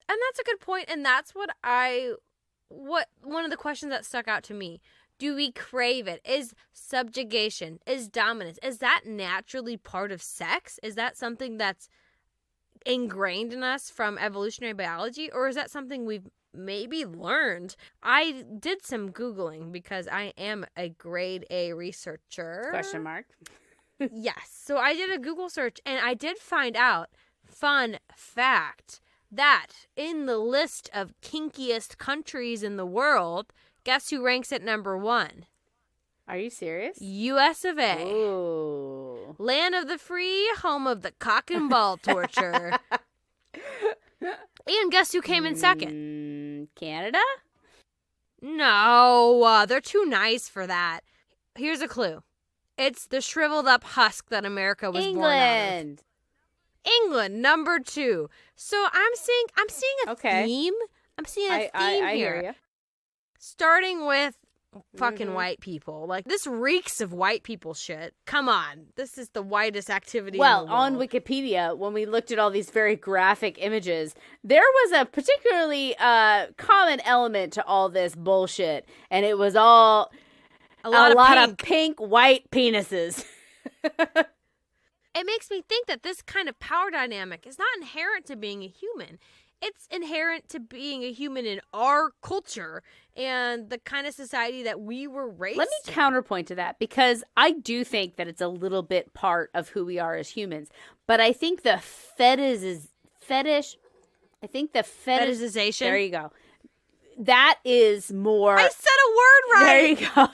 And that's a good point, and that's what one of the questions that stuck out to me. Do we crave it? Is subjugation, is dominance, is that naturally part of sex? Is that something that's ingrained in us from evolutionary biology, or is that something we've maybe learned? I did some Googling because I am a grade A researcher. Question mark. Yes. So I did a Google search and I did find out, fun fact, that in the list of kinkiest countries in the world, guess who ranks at number 1? Are you serious? US of A. Ooh. Land of the free, home of the cock and ball torture. And guess who came in second? Canada? No, they're too nice for that. Here's a clue. It's the shriveled up husk that America was born out of. England, number 2. So I'm seeing a theme. I'm seeing a theme I here. hear you. Starting with fucking white people. Like, this reeks of white people shit. Come on. This is the whitest activity in the world. On Wikipedia, when we looked at all these very graphic images, there was a particularly common element to all this bullshit. And it was all a lot of pink, white penises. It makes me think that this kind of power dynamic is not inherent to being a human. It's inherent to being a human in our culture and the kind of society that we were raised Let me counterpoint to that, because I do think that it's a little bit part of who we are as humans. But I think the fetishization. Fetishization? There you go. That is more. I said a word right. There you go.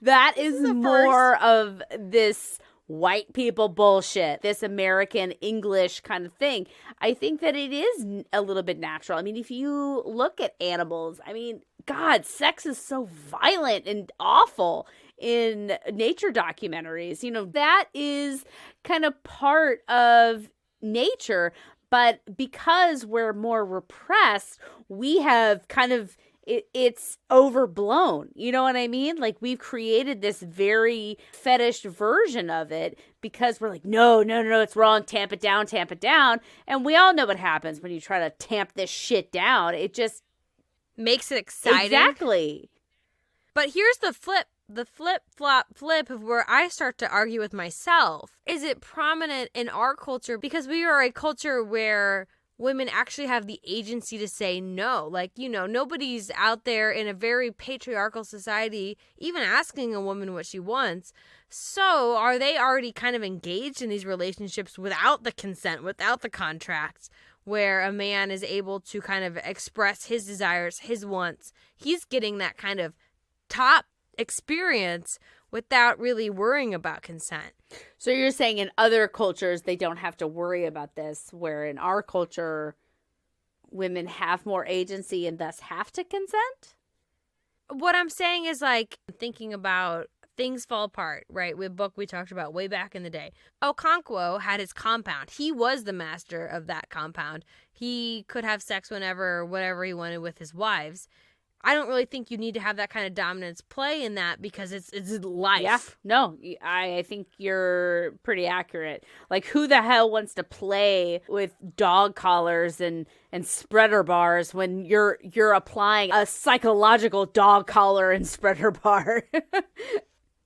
That is more of this white people bullshit, this American English kind of thing. I think that it is a little bit natural. I mean, if you look at animals, I mean, God, sex is so violent and awful in nature documentaries. You know, that is kind of part of nature. But because we're more repressed, we have kind of it's overblown. You know what I mean? Like, we've created this very fetish version of it because we're like, no, it's wrong. Tamp it down. And we all know what happens when you try to tamp this shit down. It just makes it exciting. Exactly. But here's the flip of where I start to argue with myself. Is it prominent in our culture? Because we are a culture where women actually have the agency to say no. Like, you know, nobody's out there in a very patriarchal society even asking a woman what she wants. So are they already kind of engaged in these relationships without the consent, without the contracts, where a man is able to kind of express his desires, his wants? He's getting that kind of top experience without really worrying about consent. So you're saying in other cultures, they don't have to worry about this, where in our culture, women have more agency and thus have to consent? What I'm saying is, like, thinking about Things Fall Apart, right? With a book we talked about way back in the day. Okonkwo had his compound. He was the master of that compound. He could have sex whenever, whatever he wanted with his wives. I don't really think you need to have that kind of dominance play in that because it's life. Yeah, no, I think you're pretty accurate. Like, who the hell wants to play with dog collars and spreader bars when you're applying a psychological dog collar and spreader bar?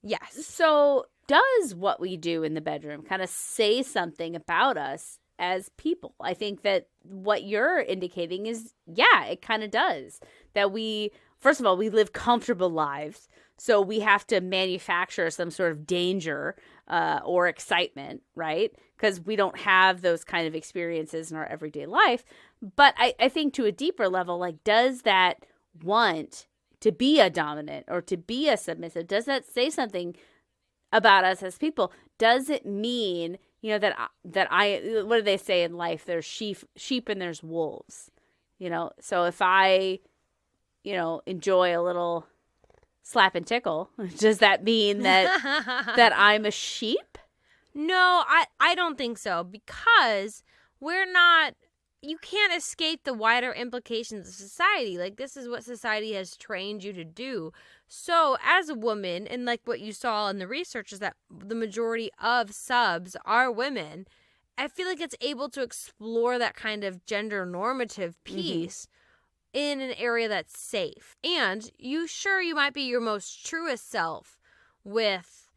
Yes. So does what we do in the bedroom kind of say something about us as people? I think that what you're indicating is, yeah, it kind of does. That we, first of all, we live comfortable lives. So we have to manufacture some sort of danger or excitement, right? Because we don't have those kind of experiences in our everyday life. But I think to a deeper level, like, does that want to be a dominant or to be a submissive? Does that say something about us as people? Does it mean, you know, that I what do they say in life? There's sheep and there's wolves, you know? So if I, you know, enjoy a little slap and tickle, does that mean that that I'm a sheep? No, I don't think so, because you can't escape the wider implications of society. Like, this is what society has trained you to do. So as a woman, and like what you saw in the research is that the majority of subs are women, I feel like it's able to explore that kind of gender normative piece in an area that's safe. And you might be your most truest self with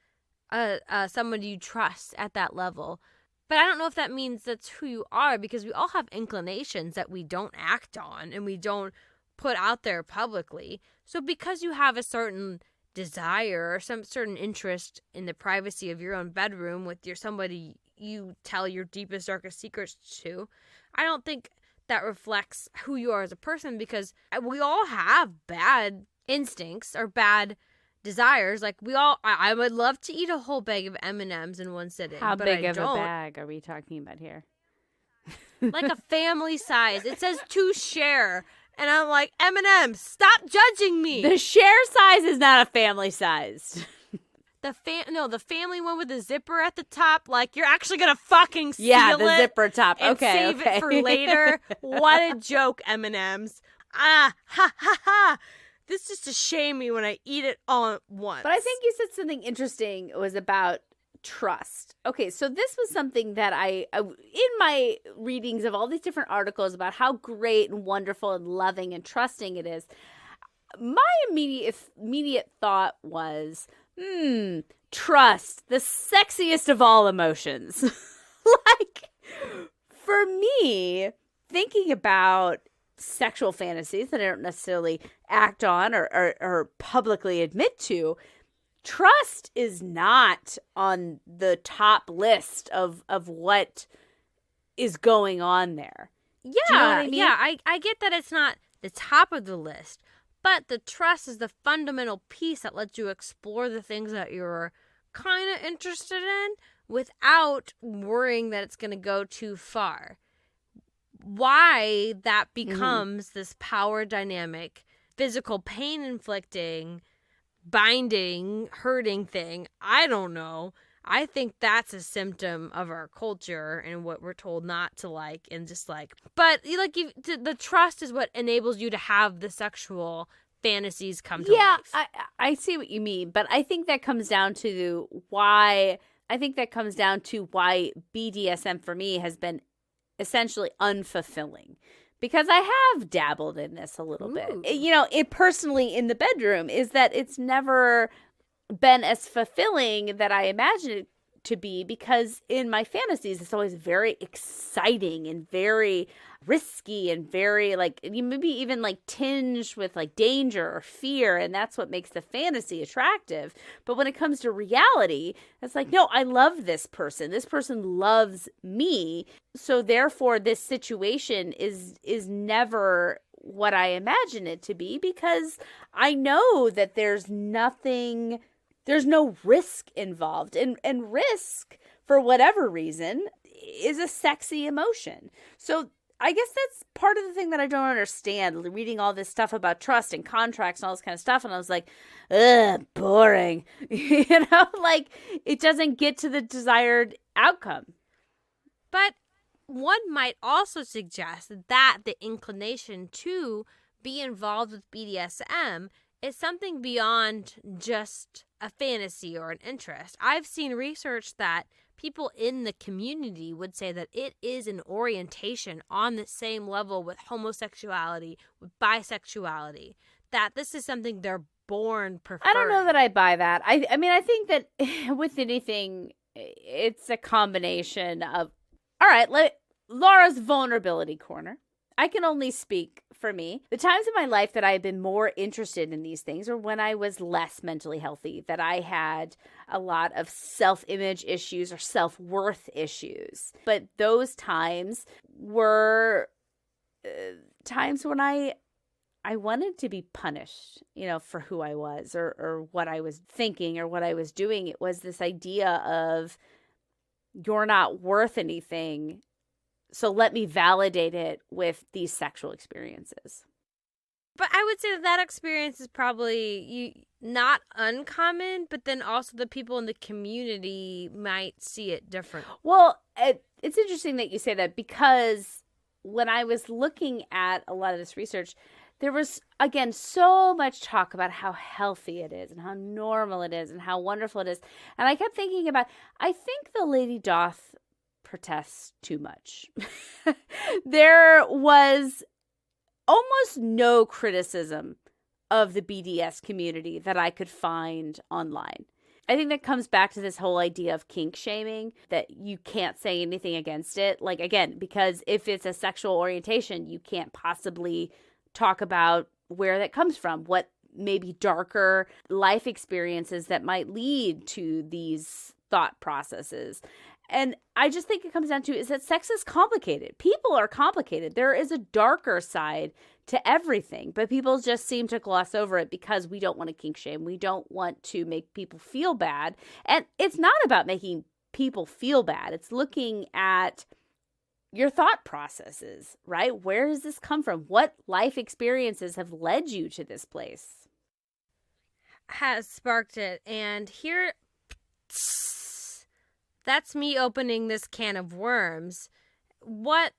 someone you trust at that level. But I don't know if that means that's who you are, because we all have inclinations that we don't act on and we don't put out there publicly. So because you have a certain desire or some certain interest in the privacy of your own bedroom with somebody you tell your deepest, darkest secrets to, I don't think that reflects who you are as a person, because we all have bad instincts or bad desires. Like, I would love to eat a whole bag of M&Ms in one sitting. How but big I of don't. a bag are we talking about here? Like a family size. It says to share. And I'm like, M&Ms, stop judging me. The share size is not a family size. The family one with the zipper at the top. Like, you're actually going to fucking seal Yeah, the it zipper top. and Okay, save it for later. What a joke, M&Ms. Ha, ha, ha. This is just to shame me when I eat it all at once. But I think you said something interesting. It was about trust. Okay, so this was something that I in my readings of all these different articles about how great and wonderful and loving and trusting it is, my immediate thought was, trust, the sexiest of all emotions. Like, for me, thinking about sexual fantasies that I don't necessarily act on or publicly admit to, trust is not on the top list of what is going on there. Yeah, Do you know what I mean? yeah, I get that it's not the top of the list, but the trust is the fundamental piece that lets you explore the things that you're kind of interested in without worrying that it's going to go too far. Why that becomes this power dynamic, physical pain inflicting, binding, hurting thing, I don't know. I think that's a symptom of our culture and what we're told not to like, and just like, but like, the trust is what enables you to have the sexual fantasies come to life. Yeah, I see what you mean, but I think that comes down to why BDSM for me has been essentially unfulfilling, because I have dabbled in this a little bit. You know, it personally in the bedroom is that it's never been as fulfilling that I imagined it to be, because in my fantasies it's always very exciting and very risky and very like maybe even like tinged with like danger or fear, and that's what makes the fantasy attractive. But when it comes to reality, it's like, no, I love this person loves me, so therefore this situation is never what I imagine it to be, because I know that there's no risk involved. And risk, for whatever reason, is a sexy emotion. So I guess that's part of the thing that I don't understand, reading all this stuff about trust and contracts and all this kind of stuff. And I was like, ugh, boring. Like it doesn't get to the desired outcome. But one might also suggest that the inclination to be involved with BDSM is something beyond just a fantasy or an interest. I've seen research that people in the community would say that it is an orientation on the same level with homosexuality, with bisexuality, that this is something they're born preferring. I don't know that I buy that. I mean, I think that with anything, it's a combination of, all right, Laura's vulnerability corner. I can only speak for me. The times in my life that I've been more interested in these things are when I was less mentally healthy, that I had a lot of self-image issues or self-worth issues. But those times were times when I wanted to be punished, for who I was or what I was thinking or what I was doing. It was this idea of, you're not worth anything, so let me validate it with these sexual experiences. But I would say that experience is probably not uncommon, but then also the people in the community might see it different. Well, it's interesting that you say that, because when I was looking at a lot of this research, there was, again, so much talk about how healthy it is and how normal it is and how wonderful it is. And I kept thinking about, I think the lady doth protest too much. There was almost no criticism of the BDS community that I could find online. I think that comes back to this whole idea of kink shaming, that you can't say anything against it. Like, again, because if it's a sexual orientation, you can't possibly talk about where that comes from, what maybe darker life experiences that might lead to these thought processes. And I just think it comes down to is that sex is complicated. People are complicated. There is a darker side to everything, but people just seem to gloss over it because we don't want to kink shame. We don't want to make people feel bad. And it's not about making people feel bad. It's looking at your thought processes, right? Where does this come from? What life experiences have led you to this place? Has sparked it. And here, that's me opening this can of worms. What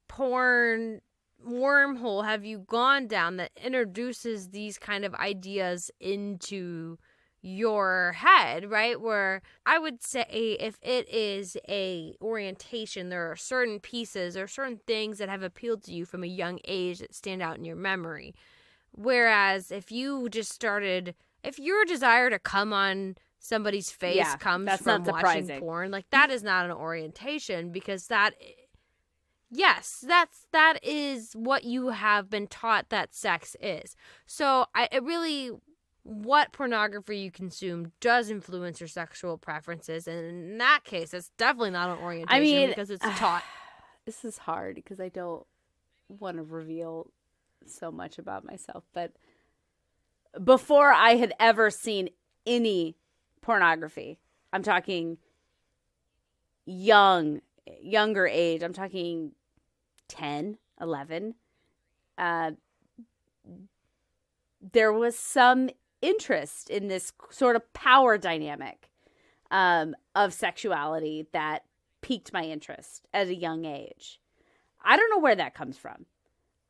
porn wormhole have you gone down that introduces these kind of ideas into your head, right? Where I would say if it is a orientation, there are certain pieces or certain things that have appealed to you from a young age that stand out in your memory. Whereas if your desire to come on somebody's face comes from watching porn, like that is not an orientation, because that is what you have been taught that sex is. So what pornography you consume does influence your sexual preferences, and in that case, it's definitely not an orientation because it's taught. This is hard because I don't want to reveal so much about myself, but before I had ever seen any pornography, I'm talking younger age, I'm talking 10, 11, there was some interest in this sort of power dynamic of sexuality that piqued my interest at a young age. I don't know where that comes from.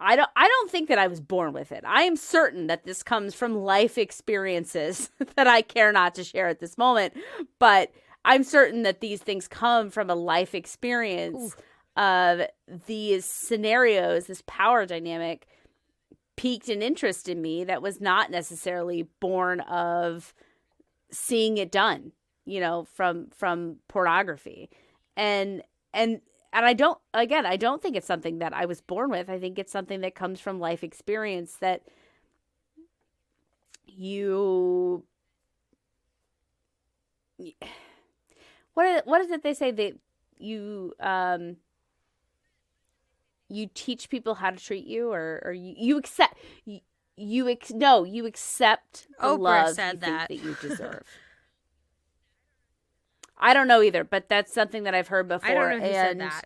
I don't think that I was born with it. I am certain that this comes from life experiences that I care not to share at this moment, but I'm certain that these things come from a life experience of these scenarios, this power dynamic piqued an interest in me that was not necessarily born of seeing it done, from pornography. And I don't think it's something that I was born with. I think it's something that comes from life experience that what is it they say that you you teach people how to treat you, or you accept you accept the Oprah love said you that. think that you deserve. I don't know either, but that's something that I've heard before. I don't know who said and that.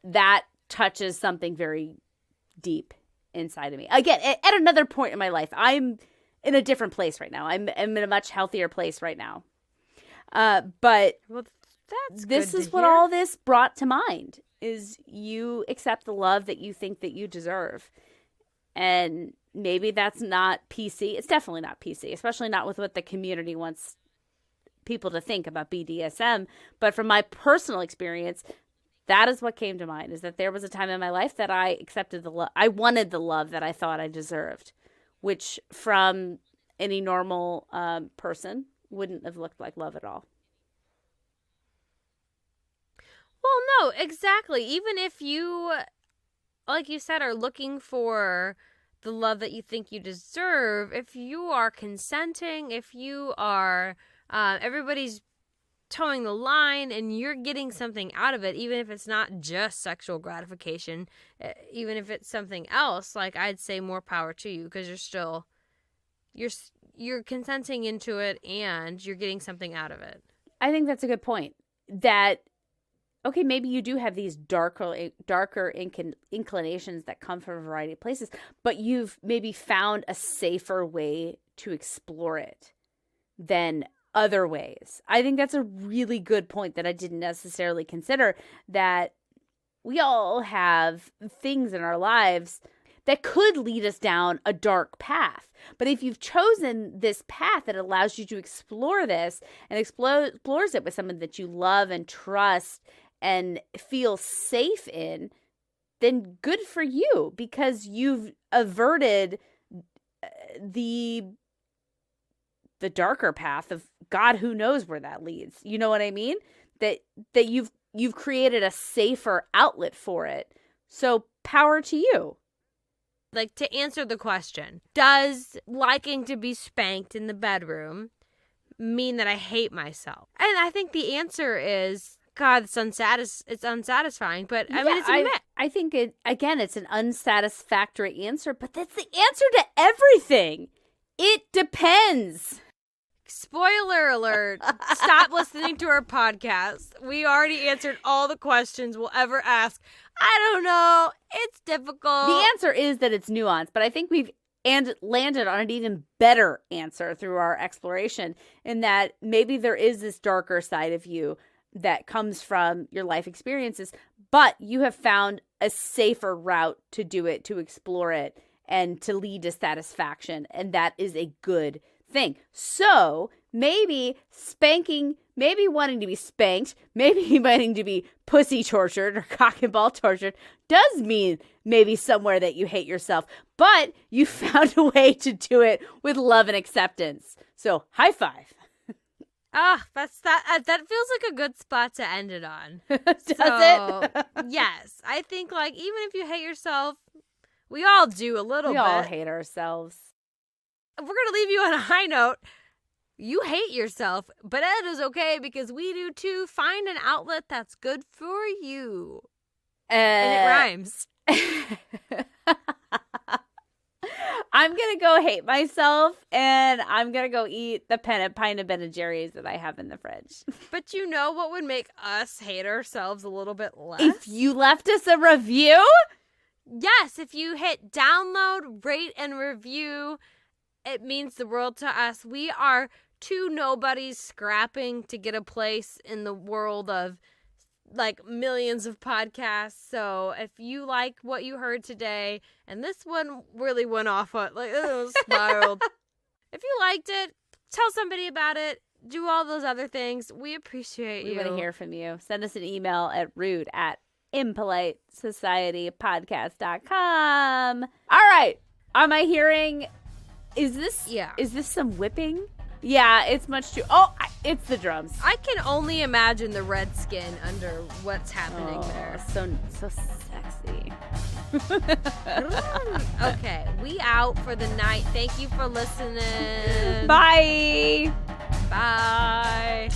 that touches something very deep inside of me. Again, at another point in my life, I'm in a different place right now. I'm in a much healthier place right now. But Well, that's this good is to what hear. all this brought to mind, is you accept the love that you think that you deserve. And maybe that's not PC. It's definitely not PC, especially not with what the community wants people to think about BDSM. But from my personal experience, that is what came to mind, is that there was a time in my life that I accepted the love. I wanted the love that I thought I deserved, which from any normal person wouldn't have looked like love at all. Well, no, exactly. Even if you, like you said, are looking for the love that you think you deserve, if you are consenting, if you are, everybody's towing the line and you're getting something out of it, even if it's not just sexual gratification, even if it's something else, like, I'd say more power to you, because you're still, you're consenting into it and you're getting something out of it. I think that's a good point. That, okay, maybe you do have these darker inclinations that come from a variety of places, but you've maybe found a safer way to explore it than other ways. I think that's a really good point that I didn't necessarily consider, that we all have things in our lives that could lead us down a dark path. But if you've chosen this path that allows you to explore this and explores it with someone that you love and trust and feel safe in, then good for you, because you've averted the darker path of God, who knows where that leads. You know what I mean? That you've created a safer outlet for it. So power to you. Like, to answer the question, does liking to be spanked in the bedroom mean that I hate myself? And I think the answer is, God, it's unsatisfying, but I mean, it's a myth. I think it's an unsatisfactory answer, but that's the answer to everything. It depends. Spoiler alert. Stop listening to our podcast. We already answered all the questions we'll ever ask. I don't know. It's difficult. The answer is that it's nuanced, but I think we've landed on an even better answer through our exploration, in that maybe there is this darker side of you that comes from your life experiences, but you have found a safer route to do it, to explore it, and to lead to satisfaction. And that is a good thing. So maybe spanking, maybe wanting to be spanked, maybe wanting to be pussy tortured or cock and ball tortured does mean maybe somewhere that you hate yourself, but you found a way to do it with love and acceptance. So high five. That feels like a good spot to end it on. Does it? Yes. I think, like, even if you hate yourself, we all do a little bit. We all hate ourselves. We're going to leave you on a high note. You hate yourself, but that is okay, because we do too. Find an outlet that's good for you. And it rhymes. I'm going to go hate myself, and I'm going to go eat the pint of Ben & Jerry's that I have in the fridge. But you know what would make us hate ourselves a little bit less? If you left us a review? Yes, if you hit download, rate, and review, it means the world to us. We are two nobodies scrapping to get a place in the world of, like, millions of podcasts. So if you like what you heard today, and this one really went off, like, it was spiraled. If you liked it, tell somebody about it. Do all those other things. We appreciate you. We want to hear from you. Send us an email at rude@impolitesocietypodcast.com. All right. Am I hearing... Is this some whipping? Yeah, it's much too... Oh, it's the drums. I can only imagine the red skin under what's happening there. So sexy. Okay, we out for the night. Thank you for listening. Bye. Bye.